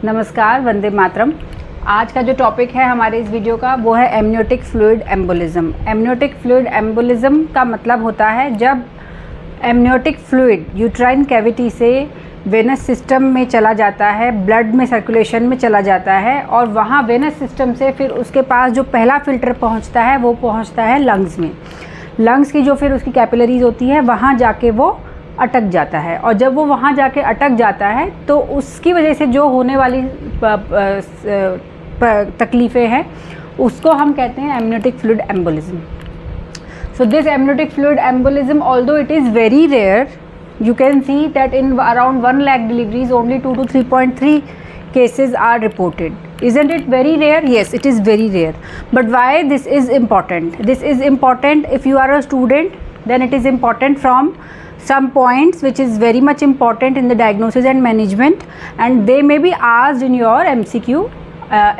नमस्कार, वंदे मातरम। आज का जो टॉपिक है हमारे इस वीडियो का वो है amniotic fluid embolism. Amniotic fluid embolism का मतलब होता है जब एमनियोटिक फ्लूइड यूट्राइन कैविटी से वेनस सिस्टम में चला जाता है, ब्लड में सर्कुलेशन में चला जाता है और वहाँ वेनस सिस्टम से फिर उसके पास जो पहला फ़िल्टर पहुँचता है वो पहुँचता है लंग्स में। लंग्स की जो फिर उसकी कैपिलरीज होती है वहाँ जाके वो अटक जाता है और जब वो वहाँ जाके अटक जाता है तो उसकी वजह से जो होने वाली तकलीफ़ें हैं उसको हम कहते हैं amniotic fluid embolism. So this amniotic fluid embolism, although it is very rare, you can see that in around 1 lakh deliveries only 2 to 3.3 cases are reported. Isn't it very rare? Yes, it is very rare. But why this is important? This is important if you are a student, then it is important from some points which is very much important in the diagnosis and management, and they may be asked in your MCQ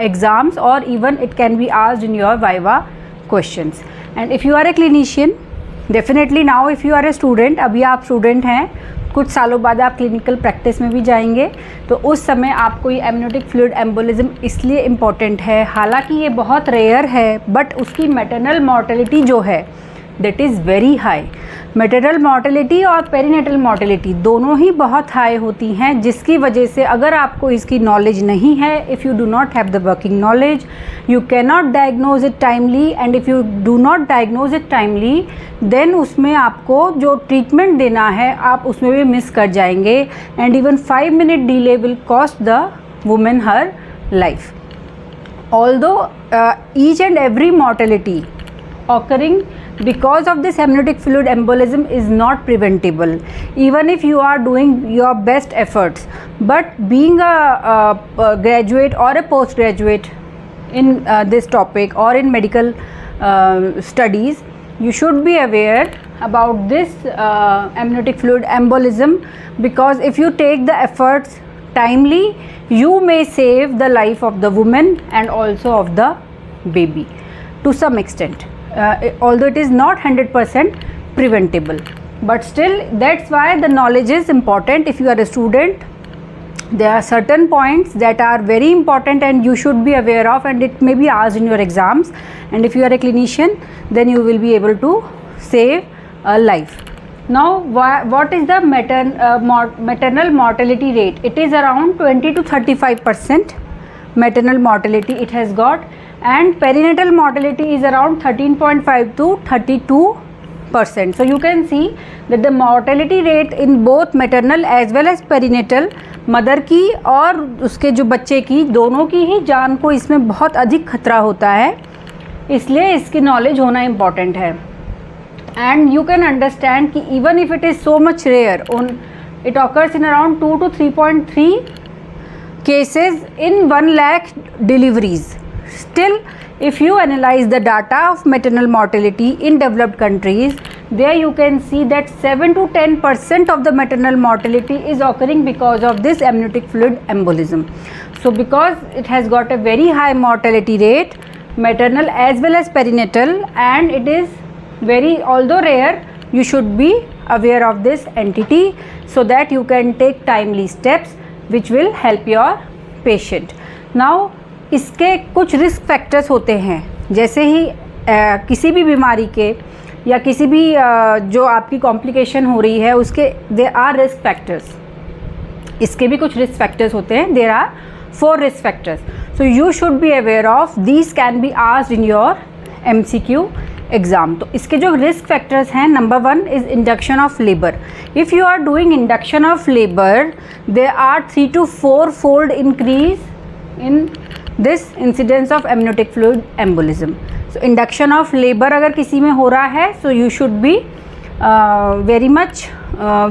exams, or even it can be asked in your Viva questions. And if you are a clinician, definitely now if you are a student, अभी आप student हैं, कुछ सालों बाद आप clinical practice में भी जाएंगे, तो उस समय आपको ये एमनियोटिक फ्लूइड एम्बोलिज्म इसलिए इम्पॉर्टेंट है। हालांकि ये बहुत रेयर है बट उसकी मैटरनल मॉर्टेलिटी जो है that is very high. Maternal mortality और पेरीनेटल मॉर्टेलिटी दोनों ही बहुत हाई होती हैं, जिसकी वजह से अगर आपको इसकी नॉलेज नहीं है, if you do not have the working knowledge, you can not diagnose it timely, and if you do not diagnose it timely then उसमें आपको जो ट्रीटमेंट देना है आप उसमें भी मिस कर जाएंगे, and even 5 minute delay will cost the women her life. Although each and every mortality occurring because of this amniotic fluid embolism is not preventable, even if you are doing your best efforts. But being a graduate or a postgraduate in this topic or in medical studies, you should be aware about this amniotic fluid embolism, because if you take the efforts timely, you may save the life of the woman and also of the baby to some extent. Although it is not 100% preventable, but still that's why the knowledge is important. If you are a student, there are certain points that are very important and you should be aware of, and it may be asked in your exams. And if you are a clinician, then you will be able to save a life. Now what is the maternal mortality rate? It is around 20 to 35% maternal mortality it has got, and perinatal mortality is around 13.5 to 32%. So you can see that the mortality rate in both maternal as well as perinatal, mother की और उसके जो बच्चे की, दोनों की ही जान को इसमें बहुत अधिक खतरा होता है, इसलिए इसकी नॉलेज होना इम्पॉर्टेंट है। एंड यू कैन अंडरस्टैंड कि even if it is so much rare, it occurs in around 2 to 3.3 cases in 1 lakh deliveries. Still, if you analyze the data of maternal mortality in developed countries, there you can see that 7 to 10% of the maternal mortality is occurring because of this amniotic fluid embolism. So because it has got a very high mortality rate, maternal as well as perinatal, and it is very, although rare, you should be aware of this entity so that you can take timely steps which will help your patient. Now इसके कुछ risk factors होते हैं, जैसे ही किसी भी बीमारी के या किसी भी जो आपकी कॉम्प्लिकेशन हो रही है उसके देयर आर रिस्क फैक्टर्स। इसके भी कुछ रिस्क फैक्टर्स होते हैं, there are 4 risk factors. So you should be aware of these, can be asked in your MCQ exam. तो इसके जो रिस्क फैक्टर्स हैं, number 1 is induction of labour. If you are doing induction of labour, there are 3 to 4 fold increase in this incidence of amniotic fluid embolism. So induction of labor अगर किसी में हो रहा है, so you should be very much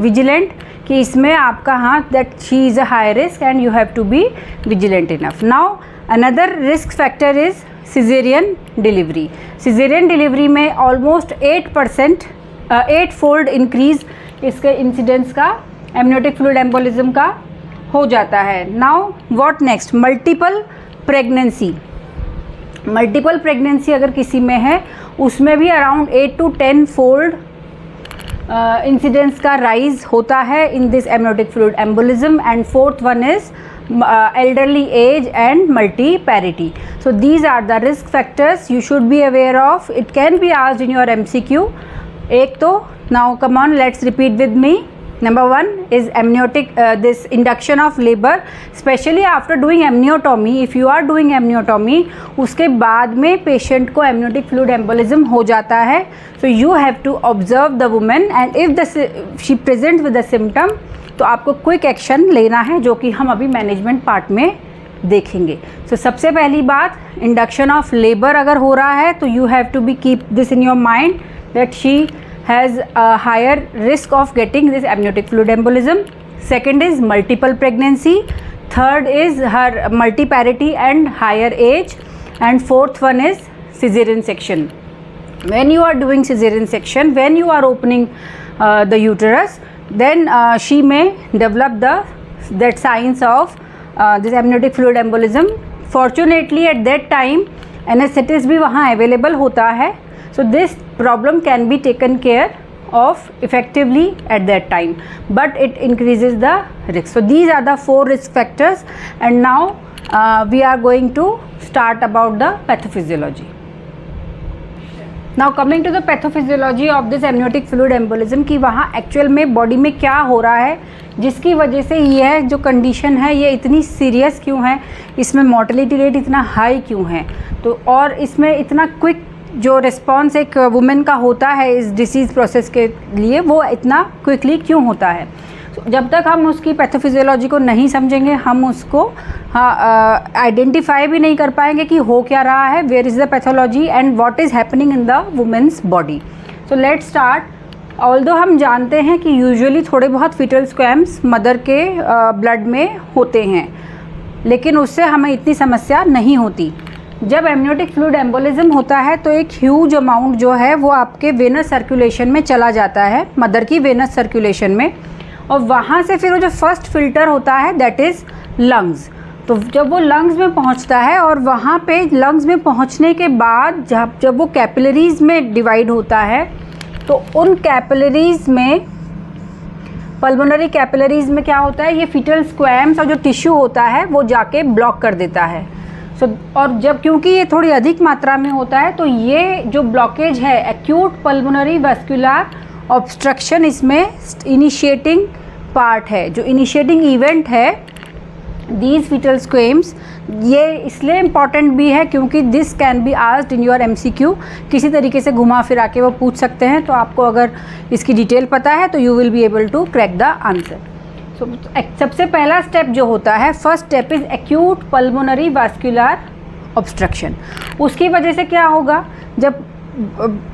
vigilant कि इसमें आपका that she is a high risk and you have to be vigilant enough. Now another risk factor is cesarean delivery. Cesarean delivery में almost 8% 8-fold increase इसके incidence का amniotic fluid embolism का हो जाता है। Now what next? Multiple pregnancy अगर किसी में है उसमें भी अराउंड 8 to 10 fold इंसिडेंस का राइज होता है in this amniotic fluid embolism. And fourth one is elderly age and multiparity. So these are the risk factors you should be aware of. It can be asked in your MCQ. एक तो, now come on, let's repeat with me. Number 1 is amniotic, this induction of labor, especially after doing amniotomy. If you are doing amniotomy, उसके बाद में patient को amniotic fluid embolism हो जाता है. So you have to observe the woman, and if she presents with the symptom, तो आपको quick action लेना है, जो कि हम अभी मैनेजमेंट पार्ट में देखेंगे. सो सबसे पहली बात, इंडक्शन ऑफ लेबर अगर हो रहा है तो you have to be keep this in your mind that she has higher risk of getting this amniotic fluid embolism. Second is multiple pregnancy. Third is her multiparity and higher age. And fourth one is caesarean section. when you are doing cesarean section, when you are opening the uterus, then she may develop that signs of this amniotic fluid embolism. Fortunately at that time anesthetist भी वहाँ available होता है, so this problem can be taken care of effectively at that time, but it increases the risk. So these are the 4 risk factors, and now we are going to start about the pathophysiology. Now coming to the pathophysiology of this amniotic fluid embolism, कि वहाँ actual में body में क्या हो रहा है जिसकी वजह से यह जो कंडीशन है ये इतनी सीरियस क्यों है, इसमें मॉर्टेलिटी रेट इतना हाई क्यों है, तो और इसमें इतना क्विक जो रिस्पॉन्स एक वुमेन का होता है इस डिसीज़ प्रोसेस के लिए वो इतना क्विकली क्यों होता है. जब तक हम उसकी पैथोफिजियोलॉजी को नहीं समझेंगे हम उसको आइडेंटिफाई भी नहीं कर पाएंगे कि हो क्या रहा है, where is the pathology and what is happening in the women's body. So let's start. Although हम जानते हैं कि यूजुअली थोड़े बहुत फीटल स्क्वैम्स मदर के ब्लड में होते हैं, लेकिन उससे हमें इतनी समस्या नहीं होती. जब एमनियोटिक फ्लूइड एम्बोलिज्म होता है तो एक ह्यूज अमाउंट जो है वो आपके वेनस सर्कुलेशन में चला जाता है, मदर की वेनस सर्कुलेशन में, और वहाँ से फिर वो जो फर्स्ट फिल्टर होता है दैट इज़ लंग्स. तो जब वो लंग्स में पहुँचता है और वहाँ पे लंग्स में पहुँचने के बाद जब वो कैपिलरीज़ में डिवाइड होता है तो उन कैपिलरीज़ में, पल्मोनरी कैपिलरीज़ में क्या होता है, ये फीटल स्क्वैम्स और जो टिश्यू होता है वो जाके ब्लॉक कर देता है. और जब क्योंकि ये थोड़ी अधिक मात्रा में होता है तो ये जो ब्लॉकेज है एक्यूट पल्मोनरी वैस्कुलर ऑब्स्ट्रक्शन, इसमें इनिशिएटिंग पार्ट है, जो इनिशिएटिंग इवेंट है दीज फीटल स्क्वेम्स. ये इसलिए इम्पॉर्टेंट भी है क्योंकि this can be asked in your MCQ. किसी तरीके से घुमा फिरा के वो पूछ सकते हैं, तो आपको अगर इसकी डिटेल पता है तो you will be able to crack the answer. So सबसे पहला स्टेप जो होता है, first step is acute pulmonary vascular obstruction. उसकी वजह से क्या होगा, जब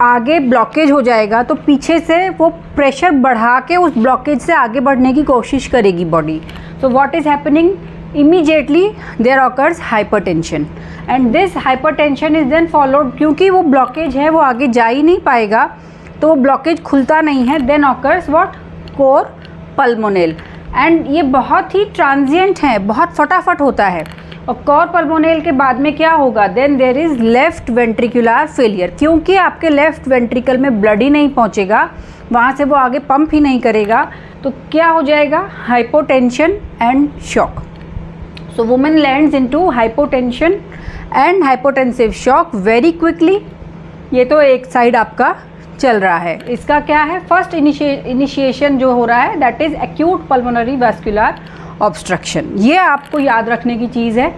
आगे ब्लॉकेज हो जाएगा तो पीछे से वो प्रेशर बढ़ा के उस ब्लॉकेज से आगे बढ़ने की कोशिश करेगी body. So what is happening, immediately there occurs hypertension, and this hypertension is then followed, क्योंकि वो ब्लॉकेज है वो आगे जा ही नहीं पाएगा तो वो ब्लॉकेज खुलता नहीं है. Then occurs what, cor pulmonale, and ये बहुत ही ट्रांजिएंट है, बहुत फटाफट होता है. और कोर पल्मोनेल के बाद में क्या होगा, then there is left ventricular failure, क्योंकि आपके लेफ्ट वेंट्रिकल में ब्लड ही नहीं पहुंचेगा, वहाँ से वो आगे पंप ही नहीं करेगा, तो क्या हो जाएगा, hypotension and shock. So women lands into hypotension and hypotensive shock very quickly. ये तो एक साइड आपका चल रहा है. इसका क्या है, फर्स्ट इनिशिएशन जो हो रहा है that is acute pulmonary vascular obstruction. ये आपको याद रखने की चीज़ है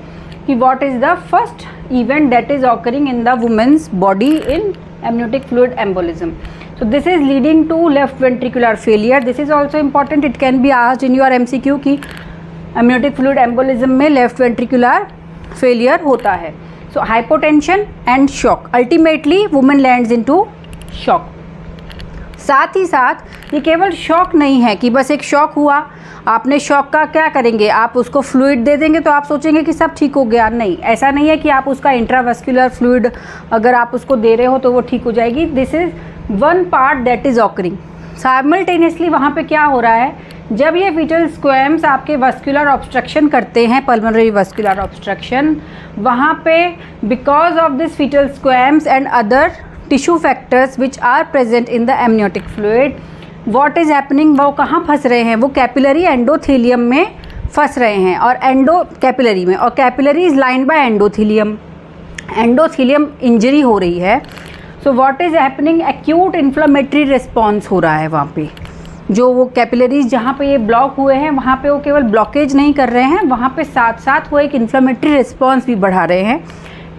कि what is the first event that is occurring in the women's body in amniotic fluid embolism. So this is leading to left ventricular failure. This is also important. It can be asked in your MCQ कि amniotic fluid embolism में left ventricular failure होता है. So hypotension and shock. Ultimately woman lands into shock. साथ ही साथ ये केवल shock नहीं है कि बस एक शॉक हुआ, आपने शॉक का क्या करेंगे, आप उसको फ्लूइड दे देंगे तो आप सोचेंगे कि सब ठीक हो गया. नहीं, ऐसा नहीं है कि आप उसका इंट्रावेस्कुलर फ्लूइड अगर आप उसको दे रहे हो तो वो ठीक हो जाएगी. This is one part that is occurring simultaneously. वहाँ पे क्या हो रहा है, जब ये फीटल स्क्वैम्स आपके वस्कुलर ऑब्स्ट्रक्शन करते हैं, पल्मोनरी वस्कुलर ऑब्स्ट्रक्शन, वहाँ पे because of this fetal squames and other tissue factors which are present in the amniotic fluid, what is happening, वो कहाँ फंस रहे हैं, वो कैपिलरी एंडोथेलियम में फंस रहे हैं, और एंडो कैपिलरी में, और capillary is lined by endothelium, endothelium injury हो रही है। सो what is happening, acute inflammatory response हो रहा है वहाँ पे, जो वो कैपिलरीज जहाँ पे ये ब्लॉक हुए हैं वहाँ पे वो केवल ब्लॉकेज नहीं कर रहे हैं, वहाँ पे साथ साथ वो एक इन्फ्लेमेटरी रिस्पॉन्स भी बढ़ा रहे हैं।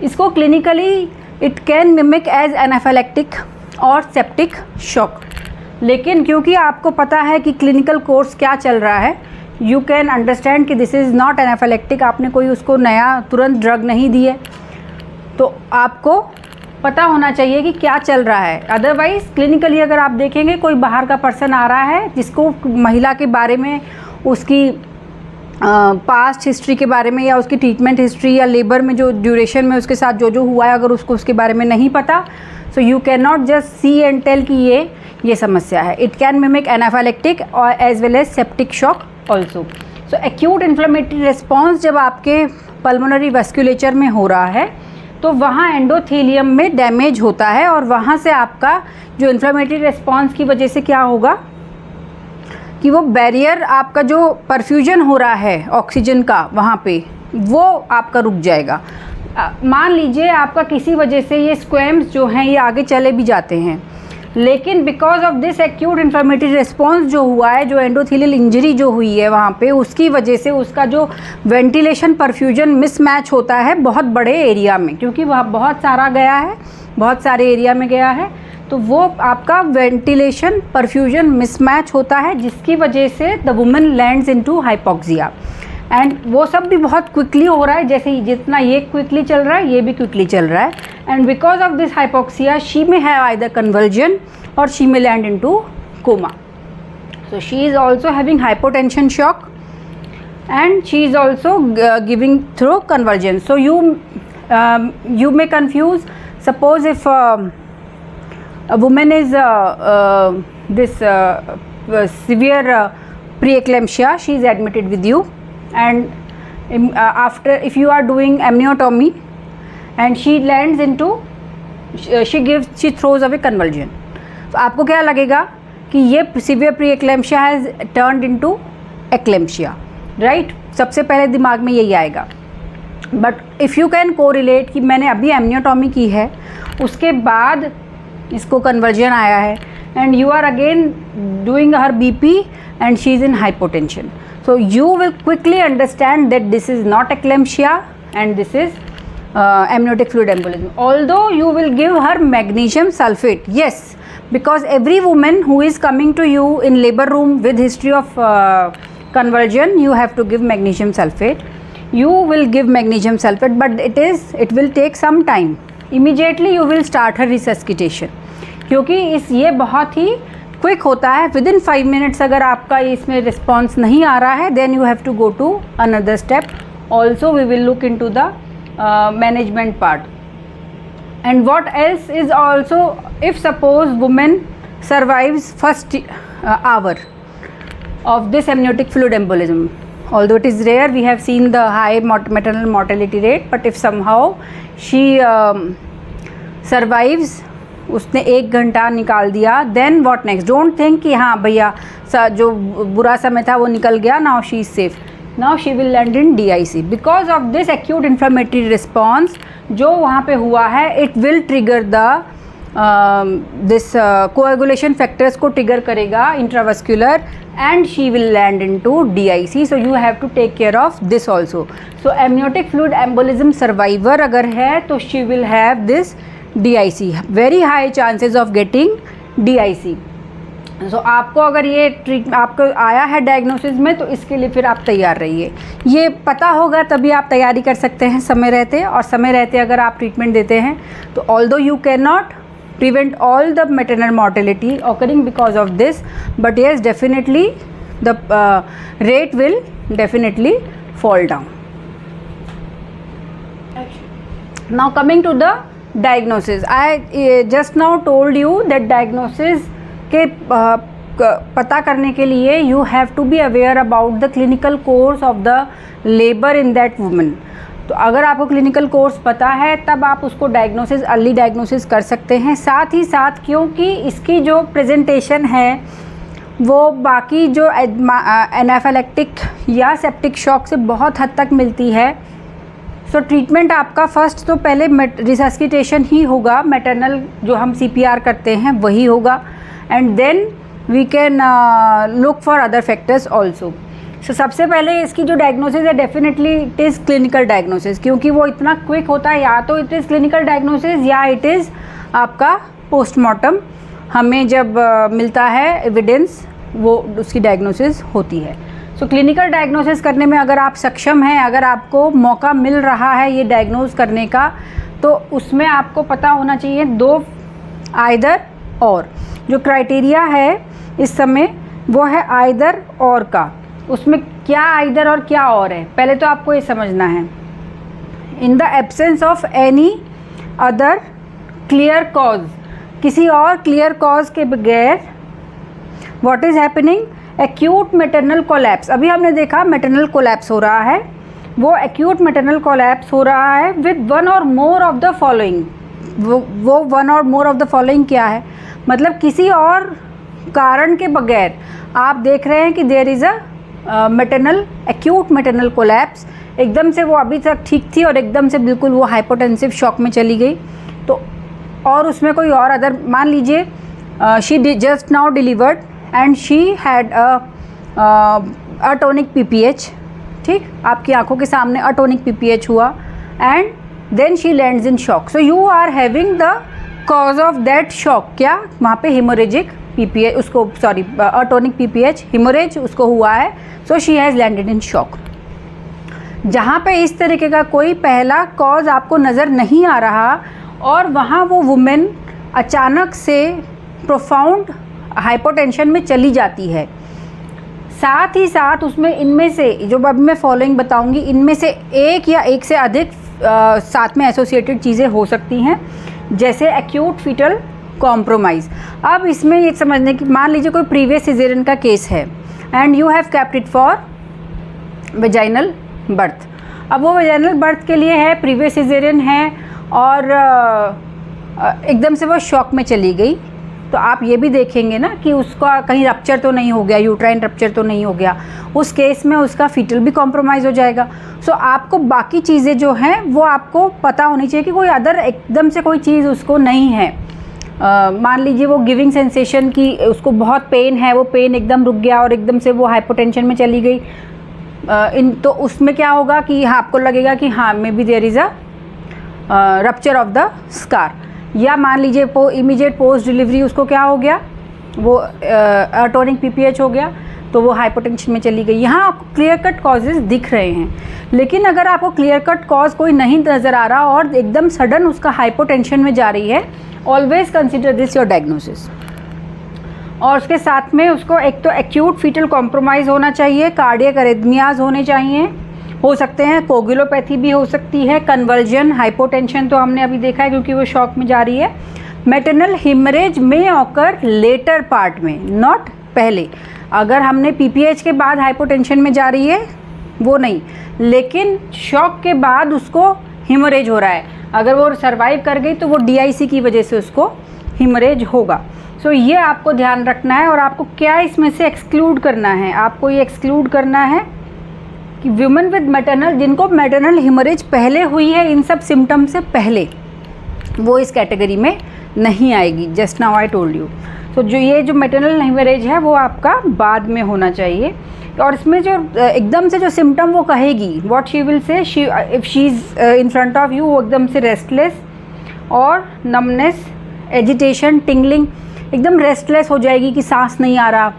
इसको clinically it can mimic as anaphylactic और सेप्टिक शॉक, लेकिन क्योंकि आपको पता है कि क्लिनिकल कोर्स क्या चल रहा है, यू कैन अंडरस्टैंड कि दिस इज़ नॉट एनाफाइलेक्टिक, आपने कोई उसको नया तुरंत ड्रग नहीं दी है, तो आपको पता होना चाहिए कि क्या चल रहा है। अदरवाइज़ क्लिनिकली अगर आप देखेंगे कोई बाहर का पर्सन आ रहा है जिसको महिला के बारे में, उसकी पास्ट हिस्ट्री के बारे में, या उसकी ट्रीटमेंट हिस्ट्री, या लेबर में जो ड्यूरेशन में उसके साथ जो जो हुआ है, अगर उसको उसके बारे में नहीं पता, so you can not just see and tell कि ये समस्या है। इट कैन मिमिक एनाफाइलेक्टिक और as well as septic shock also. So acute inflammatory response जब आपके पल्मोनरी वेस्कुलेचर में हो रहा है तो वहाँ एंडोथेलियम में डैमेज होता है, और वहाँ से आपका जो इन्फ्लेमेटरी रिस्पॉन्स की वजह से क्या होगा कि वो बैरियर, आपका जो परफ्यूजन हो रहा है ऑक्सीजन का वहाँ पे, वो आपका रुक जाएगा। मान लीजिए आपका किसी वजह से ये स्क्वेम्स जो हैं ये आगे चले भी जाते हैं, लेकिन because of this acute inflammatory response जो हुआ है, जो एंडोथेलियल इंजरी जो हुई है वहाँ पे, उसकी वजह से उसका जो वेंटिलेशन परफ्यूजन मिसमैच होता है बहुत बड़े एरिया में, क्योंकि वह बहुत सारा गया है, बहुत सारे एरिया में गया है, तो वो आपका वेंटिलेशन परफ्यूजन मिसमैच होता है, जिसकी वजह से the woman lands into hypoxia. And वो सब भी बहुत क्विकली हो रहा है, जैसे जितना ये क्विकली चल रहा है ये भी क्विकली चल रहा है। And because of this hypoxia she may have either convulsion और she may land into coma. So she is also having hypotension shock and she is also giving through convulsion. So you may confuse, suppose if a woman is this severe preeclampsia, she is admitted with you, and after, if you are doing amniotomy and she lands into, she throws away convulsion, तो आपको क्या लगेगा कि ये severe preeclampsia has turned into eclampsia, right? सबसे पहले दिमाग में यही आएगा। But if you can correlate कि मैंने अभी एमनियोटॉमी की है, उसके बाद इसको कन्वर्जन आया है, and you are again doing her BP and she is in hypotension, so you will quickly understand that this is not eclampsia and this is amniotic fluid embolism. Although you will give her magnesium sulfate, yes, because every woman who is coming to you in labor room with history of convulsion, you have to give magnesium sulfate. You will give magnesium sulfate, but it will take some time. Immediately you will start her resuscitation, क्योंकि ये बहुत ही quick होता है। Within 5 minutes अगर आपका इसमें response नहीं आ रहा है, then you have to go to another step. Also we will look into the management part. And what else is also, if suppose woman survives first hour of this amniotic fluid embolism, although it is rare, we have seen the high maternal mortality rate, but if somehow she survives, उसने 1 घंटा निकाल दिया, then what next? Don't think कि हाँ भैया जो बुरा समय था वो निकल गया, now she is safe. Now she will land in DIC because of this acute inflammatory response जो वहाँ पे हुआ है. It will trigger the this coagulation factors को trigger करेगा intravascular, and she will land into DIC. So you have to take care of this also. So amniotic fluid embolism survivor अगर है तो she will have this DIC, very high chances of getting DIC. सो आपको अगर ये treatment आपको आया है diagnosis में, तो इसके लिए फिर आप तैयार रहिए. ये पता होगा तभी आप तैयारी कर सकते हैं समय रहते, और समय रहते अगर आप ट्रीटमेंट देते हैं तो although you can not prevent all the maternal mortality occurring because of this, but yes definitely the rate will definitely fall down. Now coming to the diagnosis, I just now told you that diagnosis के पता करने के लिए you have to be aware about the clinical course of the labour in that woman. तो अगर आपको clinical course पता है तब आप उसको डायग्नोसिस, अर्ली डायग्नोसिस कर सकते हैं. साथ ही साथ क्योंकि इसकी जो प्रेजेंटेशन है वो बाकी जो एनाफिलेक्टिक या सेप्टिक शॉक से बहुत हद तक मिलती है। सो ट्रीटमेंट आपका फर्स्ट तो पहले रिसस्किटेशन ही होगा, मैटरनल जो हम CPR करते हैं वही होगा, and then we can look for other factors also. So सबसे पहले इसकी जो डायग्नोसिस है definitely it is clinical diagnosis, क्योंकि वो इतना क्विक होता है, या तो इट इज़ क्लिनिकल डायग्नोसिस या इट इज़ आपका पोस्टमार्टम। हमें जब मिलता है एविडेंस वो उसकी डायग्नोसिस होती है। सो क्लिनिकल डायग्नोसिस करने में अगर आप सक्षम हैं, अगर आपको मौका मिल रहा है ये डायग्नोज करने का, तो उसमें आपको पता होना चाहिए दो आइदर और। जो क्राइटेरिया है इस समय वो है आइदर और का। उसमें क्या आइदर और क्या और है, पहले तो आपको ये समझना है। In the absence of any other clear cause, किसी और क्लियर कॉज के बगैर what is happening, acute maternal collapse. अभी हमने देखा मैटरनल कोलैप्स हो रहा है, वो एक्यूट मैटरनल कोलैप्स हो रहा है विद वन और मोर ऑफ द फॉलोइंग। वो वन और मोर ऑफ द फॉलोइंग क्या है, मतलब किसी और कारण के बगैर आप देख रहे हैं कि there is a maternal acute maternal collapse. एकदम से वो अभी तक ठीक थी और एकदम से बिल्कुल वो हाइपोटेंसिव शॉक में चली गई। तो और उसमें कोई और अदर, मान लीजिए she just now delivered and she had atonic PPH, ठीक, आपकी आंखों के सामने अटोनिक PPH हुआ and then she lands in shock. So you are having the cause of that shock, क्या वहाँ पे हिमोरेजिक PPH, उसको सॉरी अटोनिक PPH हिमोरेज उसको हुआ है। So she has landed in shock. जहाँ पे इस तरीके का कोई पहला कॉज आपको नज़र नहीं आ रहा और वहाँ वो वुमेन अचानक से प्रोफाउंड हाइपोटेंशन में चली जाती है, साथ ही साथ उसमें इनमें से जो अब मैं फॉलोइंग बताऊंगी, इनमें से एक या एक से अधिक साथ में एसोसिएटेड चीज़ें हो सकती हैं, जैसे एक्यूट फीटल कॉम्प्रोमाइज़। अब इसमें ये समझने की, मान लीजिए कोई प्रीवियस सिजेरियन का केस है and you have kept it for vaginal birth. अब वो वेजाइनल बर्थ के लिए है, प्रीवियस सिजेरियन है और एकदम से वो शॉक में चली गई, तो आप ये भी देखेंगे ना कि उसका कहीं रप्चर तो नहीं हो गया, यूट्राइन रप्चर तो नहीं हो गया। उस केस में उसका फीटल भी कॉम्प्रोमाइज़ हो जाएगा। सो आपको बाकी चीज़ें जो हैं वो आपको पता होनी चाहिए कि कोई अदर एकदम से कोई चीज़ उसको नहीं है। मान लीजिए वो गिविंग सेंसेशन की, उसको बहुत पेन है, वो पेन एकदम रुक गया और एकदम से वो हाइपोटेंशन में चली गई, तो उसमें क्या होगा कि हाँ आपको लगेगा कि हाँ maybe there is a rupture of the scar. या मान लीजिए इमीडिएट पोस्ट डिलीवरी उसको क्या हो गया, वो अटोनिक PPH हो गया, तो वो हाइपोटेंशन में चली गई। यहाँ आपको क्लियर कट कॉजेज़ दिख रहे हैं, लेकिन अगर आपको क्लियर कट कॉज कोई नहीं नज़र आ रहा और एकदम सडन उसका हाइपोटेंशन में जा रही है, always consider this your diagnosis. और उसके साथ में उसको एक तो एक्यूट फीटल कॉम्प्रोमाइज़ होना चाहिए, कार्डियक अरिथमियाज होने चाहिए, हो सकते हैं कोगुलोपैथी भी हो सकती है, कन्वर्जन, हाइपोटेंशन तो हमने अभी देखा है क्योंकि वो शॉक में जा रही है। मैटरनल हिमरेज में ऑकर लेटर पार्ट में, नॉट पहले। अगर हमने PPH के बाद हाइपोटेंशन में जा रही है वो नहीं, लेकिन शॉक के बाद उसको हिमरेज हो रहा है, अगर वो सर्वाइव कर गई तो वो DIC की वजह से उसको हिमरेज होगा। सो ये आपको ध्यान रखना है। और आपको क्या इसमें से एक्सक्लूड करना है, आपको ये एक्सक्लूड करना है कि वुमेन विद मैटरनल, जिनको मैटरनल हिमरेज पहले हुई है इन सब सिम्टम से पहले, वो इस कैटेगरी में नहीं आएगी। Just now I told you. तो जो ये जो मैटरनल हिमरेज है वो आपका बाद में होना चाहिए। और इसमें जो एकदम से जो सिम्टम वो कहेगी, what she will say, if she is in front of you, वो एकदम से रेस्टलेस और नमनेस, एजिटेशन, टिंगलिंग, एकदम रेस्टलेस हो जाएगी कि सांस नहीं आ रहा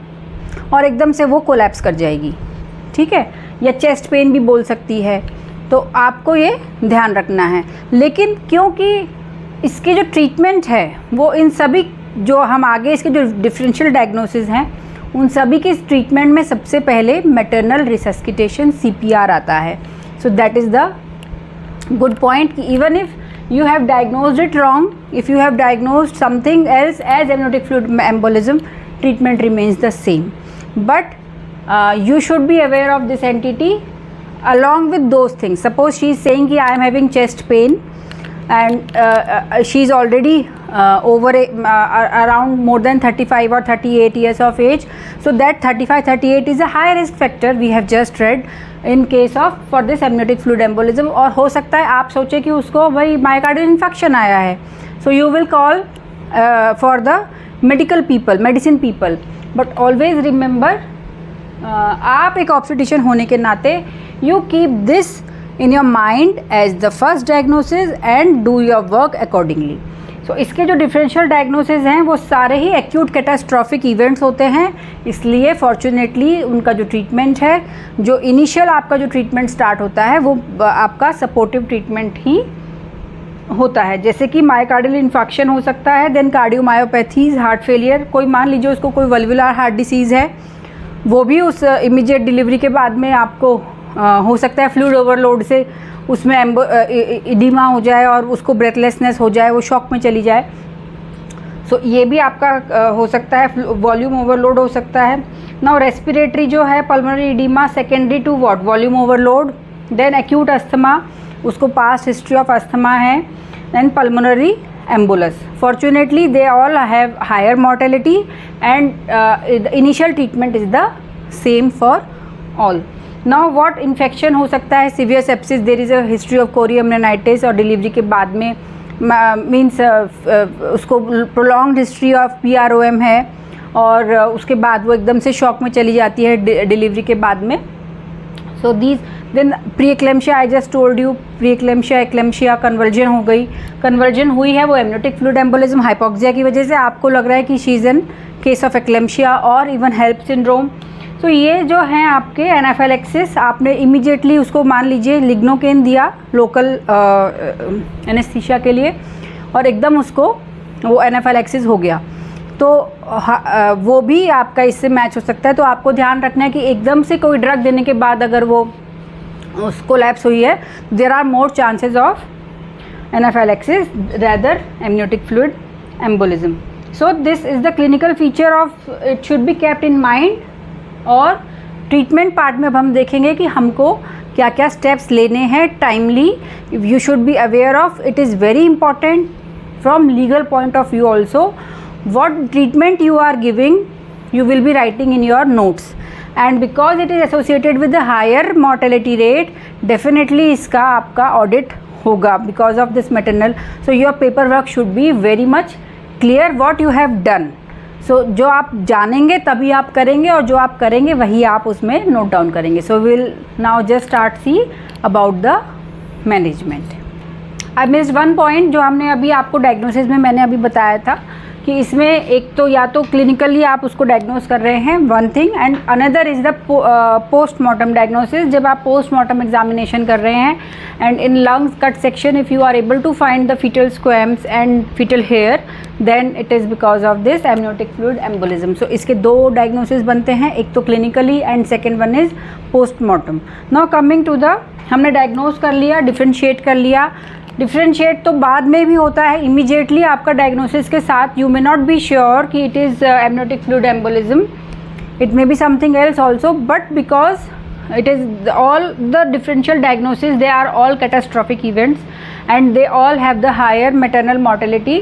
और एकदम से वो कोलैप्स कर जाएगी, ठीक है। या चेस्ट पेन भी बोल सकती है, तो आपको ये ध्यान रखना है। लेकिन क्योंकि इसके जो ट्रीटमेंट है वो इन सभी जो हम आगे इसके जो डिफरेंशियल डायग्नोसिस हैं उन सभी के ट्रीटमेंट में सबसे पहले मैटरनल रिसस्किटेशन CPR आता है। So that is the good point कि even if you have diagnosed it wrong, if you have diagnosed something else as amniotic fluid embolism, treatment remains the same, but you should be aware of this entity along with those things. Suppose she is saying कि I am having chest pain and she is already over around more than 35 or 38 years of age. So that 35-38 is a high risk factor we have just read in case of for this amniotic fluid embolism. और हो सकता है आप सोचे कि उसको भाई myocardial infection आया है, so you will call for the medicine people, but always remember आप एक ऑब्स्टेट्रिशियन होने के नाते you keep this in your mind as the first diagnosis and do your work accordingly. So इसके जो डिफरेंशियल डायग्नोसिस हैं वो सारे ही एक्यूट कैटास्ट्रॉफिक इवेंट्स होते हैं, इसलिए फॉर्चुनेटली उनका जो ट्रीटमेंट है, जो इनिशियल आपका जो ट्रीटमेंट स्टार्ट होता है वो आपका सपोर्टिव ट्रीटमेंट ही होता है. जैसे कि मायोकार्डियल इन्फेक्शन हो सकता है, देन कार्डियोमायोपैथीज, हार्ट फेलियर, कोई मान लीजिए उसको कोई वल्वुलर हार्ट डिसीज़ है, वो भी उस इमीडिएट डिलीवरी के बाद में आपको हो सकता है फ्लूइड ओवरलोड से उसमें इडीमा हो जाए और उसको ब्रेथलेसनेस हो जाए, वो शॉक में चली जाए. सो ये भी आपका हो सकता है, वॉल्यूम ओवरलोड हो सकता है. नाउ रेस्पिरेटरी जो है pulmonary oedema secondary to what, volume overload. Then acute asthma, उसको पास्ट हिस्ट्री ऑफ अस्थमा है. Then pulmonary embolus. Fortunately they all have higher mortality and the initial treatment is the same for all. Now what infection हो सकता है, severe sepsis, there is a history of chorioamnionitis और delivery के बाद में means उसको prolonged history of PROM है और उसके बाद वो एकदम से शॉक में चली जाती है डिलीवरी के बाद में. So these then pre-eclampsia, I just told you, pre-eclampsia, eclampsia, convulsion हो गई. कन्वर्जन हुई है वो एमनियोटिक फ्लूइड एम्बोलिज्म हाइपोक्सिया की वजह से, आपको लग रहा है कि she is in case of eclampsia और इवन हेल्प सिंड्रोम. तो ये जो हैं आपके एनाफाइलैक्सिस, आपने इमीडिएटली उसको मान लीजिए लिग्नोकेन दिया लोकल एनेस्थीसिया के लिए और एकदम उसको वो एनाफाइलैक्सिस हो गया, तो वो भी आपका इससे मैच हो सकता है. तो आपको ध्यान रखना है कि एकदम से कोई ड्रग देने के बाद अगर वो उसको लैप्स हुई है, there are more chances of anaphylaxis rather amniotic fluid embolism. So this is the clinical feature of, it should be kept in mind. और ट्रीटमेंट पार्ट में अब हम देखेंगे कि हमको क्या क्या स्टेप्स लेने हैं timely. You should be aware of, it is very important from legal point of view also, what treatment you are giving you will be writing in your notes, and because it is associated with the higher mortality rate, definitely इसका आपका audit होगा because of this maternal. So your paperwork should be very much clear what you have done. So जो आप जानेंगे तभी आप करेंगे और जो आप करेंगे वही आप उसमें नोट डाउन करेंगे. So we'll now just start see about the management. I missed one point जो हमने अभी आपको डायग्नोसिस में मैंने अभी बताया था कि इसमें एक तो या तो क्लिनिकली आप उसको डायग्नोस कर रहे हैं, one thing, and another is the postmortem diagnosis. जब आप पोस्टमार्टम एग्जामिनेशन कर रहे हैं and in lungs cut section if you are able to find the foetal squames and foetal hair, then it is because of this amniotic fluid embolism. So इसके दो diagnosis बनते हैं, एक तो clinically and second one is postmortem. Now coming to the, हमने डायग्नोस कर लिया, डिफ्रेंशिएट कर लिया. डिफ्रेंशिएट तो बाद में भी होता है, इमीडिएटली आपका डायग्नोसिस के साथ you may not be sure कि it is amniotic fluid embolism, it may be something else also, but because it is all the differential diagnosis, they are all catastrophic events and they all have the higher maternal mortality.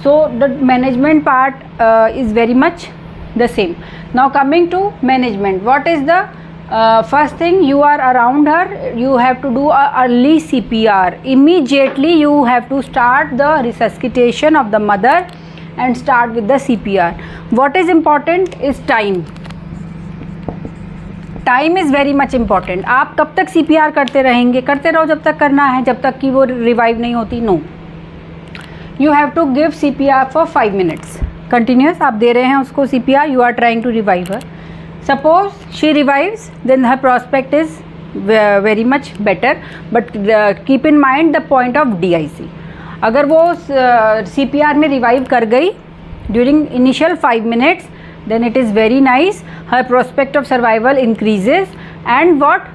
So the management part is very much the same. Now coming to management, what is the first thing? You are around her, you have to do a early CPR. Immediately you have to start the resuscitation of the mother and start with the CPR. What is important is time. Time is very much important. आप कब तक CPR करते रहेंगे? करते रहो जब तक करना है, जब तक कि वो रिवाइव नहीं होती. No, you have to give CPR for 5 minutes continuous. आप दे रहे हैं उसको CPR, you are trying to revive her. Suppose she revives, then her prospect is very much better, but keep in mind the point of DIC. अगर वो CPR में revive कर गई during initial 5 minutes, then it is very nice, her prospect of survival increases, and what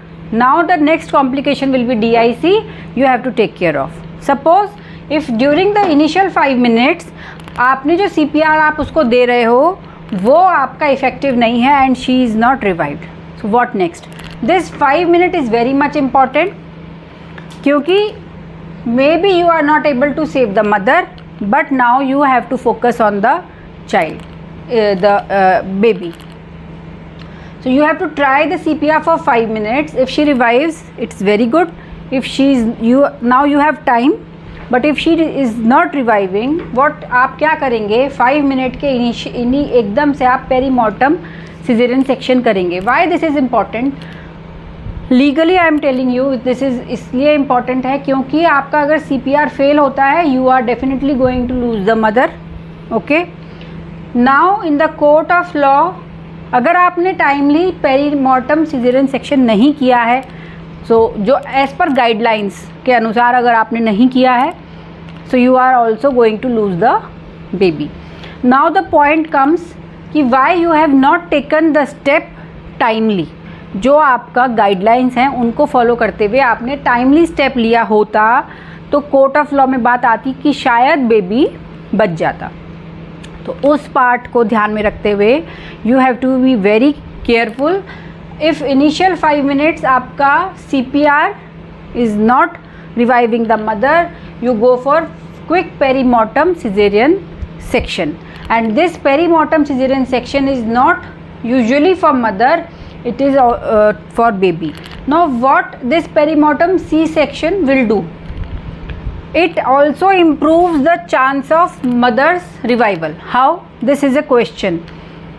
now the next complication will be DIC, you have to take care of. Suppose if during the initial 5 minutes आपने जो CPR आप उसको दे रहे हो वो आपका effective नहीं है and she is not revived, so what next? This 5 minutes is very much important, क्योंकि maybe you are not able to save the mother, but now you have to focus on the child, the baby. So you have to try the CPR for 5 minutes. If she revives, it's very good. If now you have time, but if she is not reviving, what आप क्या करेंगे, 5 minute के एकदम से आप perimortem caesarean section करेंगे. Why this is important? Legally I am telling you this is इसलिए important है क्योंकि आपका अगर CPR फेल होता है, you are definitely going to lose the mother. Okay, now in the court of law, अगर आपने टाइमली पेरीमोर्टम सिजेरियन सेक्शन नहीं किया है, सो जो एज पर गाइडलाइंस के अनुसार अगर आपने नहीं किया है, so you are also going to lose the baby. Now the point comes कि why you have not taken the step timely. जो आपका गाइडलाइंस हैं उनको फॉलो करते हुए आपने टाइमली स्टेप लिया होता तो कोर्ट ऑफ लॉ में बात आती कि शायद बेबी बच जाता. तो उस पार्ट को ध्यान में रखते हुए you have to be very careful. If initial 5 minutes आपका CPR is not reviving the mother, you go for quick perimortem caesarean section. And this perimortem caesarean section is not usually for mother, it is for baby. Now what this perimortem C-section will do, it also improves the chance of mother's revival. How? This is a question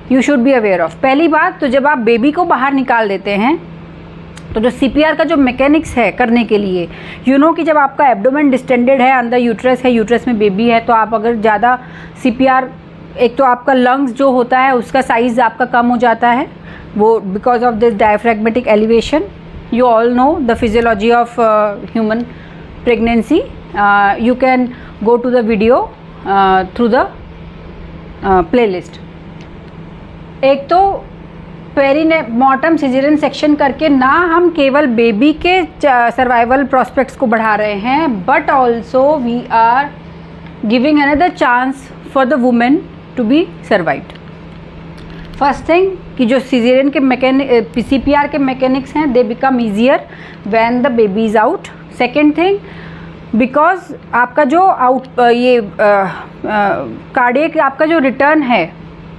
you should be aware of. पहली बात तो जब आप baby को बाहर निकाल देते हैं तो जो CPR का जो मैकेनिक्स है करने के लिए, यू नो कि जब आपका एब्डोमेन डिस्टेंडेड है, अंदर यूट्रस है, यूट्रस में बेबी है, तो आप अगर ज़्यादा CPR, एक तो आपका लंग्स जो होता है उसका साइज़ आपका कम हो जाता है, वो because of this diaphragmatic elevation. You all know the physiology of human pregnancy. You can go to the video through the playlist. एक तो पेरीमोर्टम सिजेरियन सेक्शन करके ना हम केवल बेबी के सर्वाइवल प्रोस्पेक्ट्स को बढ़ा रहे हैं, but also we are giving another chance for the women to be survived. First thing कि जो सिजेरियन के CPR के मैकेनिक्स हैं, they become easier when the baby is out. Second thing, because आपका जो कार्डियक आपका जो रिटर्न है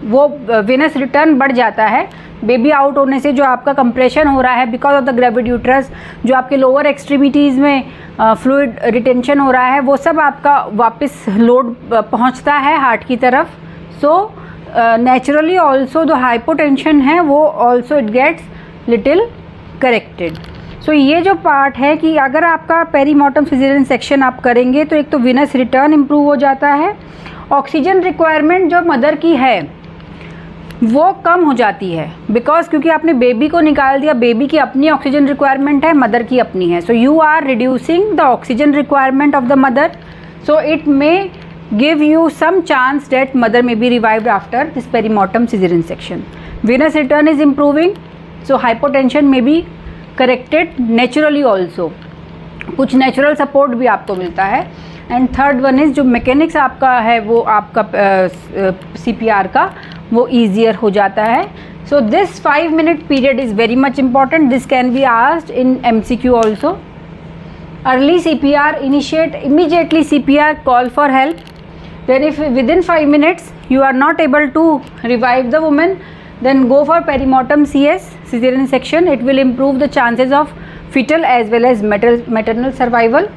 वो वेनस रिटर्न बढ़ जाता है. बेबी आउट होने से जो आपका कंप्रेशन हो रहा है because of the gravid uterus, जो आपके लोअर एक्सट्रीमिटीज़ में फ्लूइड रिटेंशन हो रहा है, वो सब आपका वापस लोड पहुंचता है हार्ट की तरफ. सो नेचुरली ऑल्सो जो हाइपोटेंशन है वो also it gets little corrected. So ये जो पार्ट है कि अगर आपका पेरीमोर्टम सिजेरियन सेक्शन आप करेंगे तो एक तो वेनस रिटर्न इम्प्रूव हो जाता है, ऑक्सीजन रिक्वायरमेंट जो मदर की है वो कम हो जाती है, बिकॉज क्योंकि आपने बेबी को निकाल दिया. बेबी की अपनी ऑक्सीजन रिक्वायरमेंट है, मदर की अपनी है. So you are reducing the oxygen requirement of the mother. So it may give you some chance that mother may be revived after this perimortem cesarean section. Venous return is improving, so hypotension may be corrected naturally also. कुछ natural support भी आपको मिलता है. And third one is जो mechanics आपका है वो आपका CPR का वो ईजियर हो जाता है. So this 5 minute period is very much important. This can be asked in MCQ also. Early CPR, initiate immediately CPR, call for help. Then if within 5 minutes you are not able to revive the woman, then go for perimortem CS, cesarean section. It will improve the chances of fetal as well as maternal survival.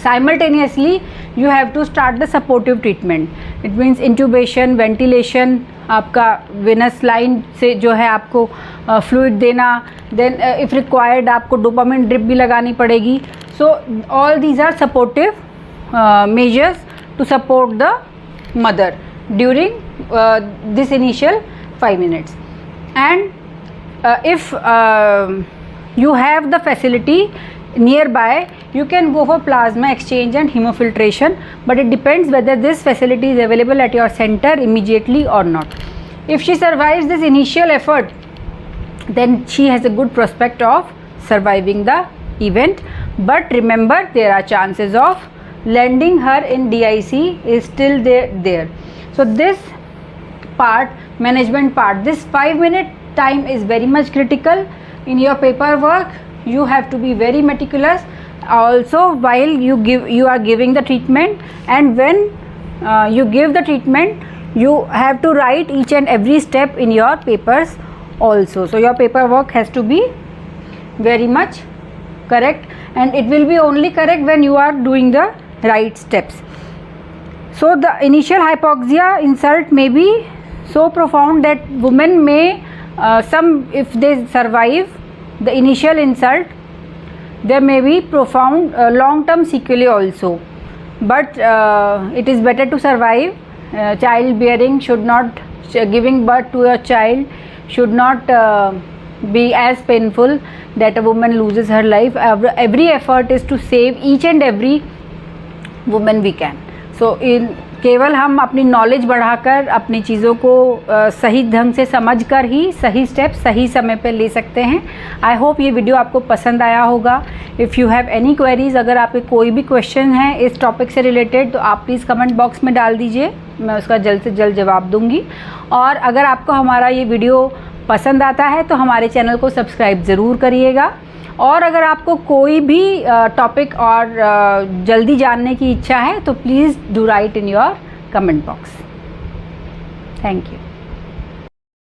Simultaneously you have to start the supportive treatment. It means intubation, ventilation, आपका venous line से जो है आपको fluid देना. Then if required आपको dopamine drip भी लगानी पड़ेगी. So all these are supportive measures to support the mother during this initial 5 minutes. And if you have the facility nearby, you can go for plasma exchange and hemofiltration, but it depends whether this facility is available at your center immediately or not. If she survives this initial effort, then she has a good prospect of surviving the event. But remember, there are chances of landing her in DIC is still there. So this part, management part, this 5 minute time is very much critical in your paperwork. You have to be very meticulous. also while you are giving the treatment, and when you give the treatment, you have to write each and every step in your papers also. So your paperwork has to be very much correct, and it will be only correct when you are doing the right steps. So the initial hypoxia insult may be so profound that women may if they survive the initial insult, there may be profound long-term sequelae also, but it is better to survive. Childbearing should not, giving birth to a child should not be as painful that a woman loses her life. Every effort is to save each and every woman we can. So केवल हम अपनी knowledge बढ़ाकर अपनी चीज़ों को सही ढंग से समझकर ही सही स्टेप सही समय पर ले सकते हैं. आई होप ये वीडियो आपको पसंद आया होगा. If you have any queries, अगर आपके कोई भी क्वेश्चन है इस टॉपिक से रिलेटेड, तो आप प्लीज़ कमेंट बॉक्स में डाल दीजिए, मैं उसका जल्द से जल्द जवाब दूंगी. और अगर आपको हमारा ये वीडियो पसंद आता है तो हमारे चैनल को सब्सक्राइब ज़रूर करिएगा. और अगर आपको कोई भी टॉपिक और जल्दी जानने की इच्छा है तो please do right in your comment box. Thank you.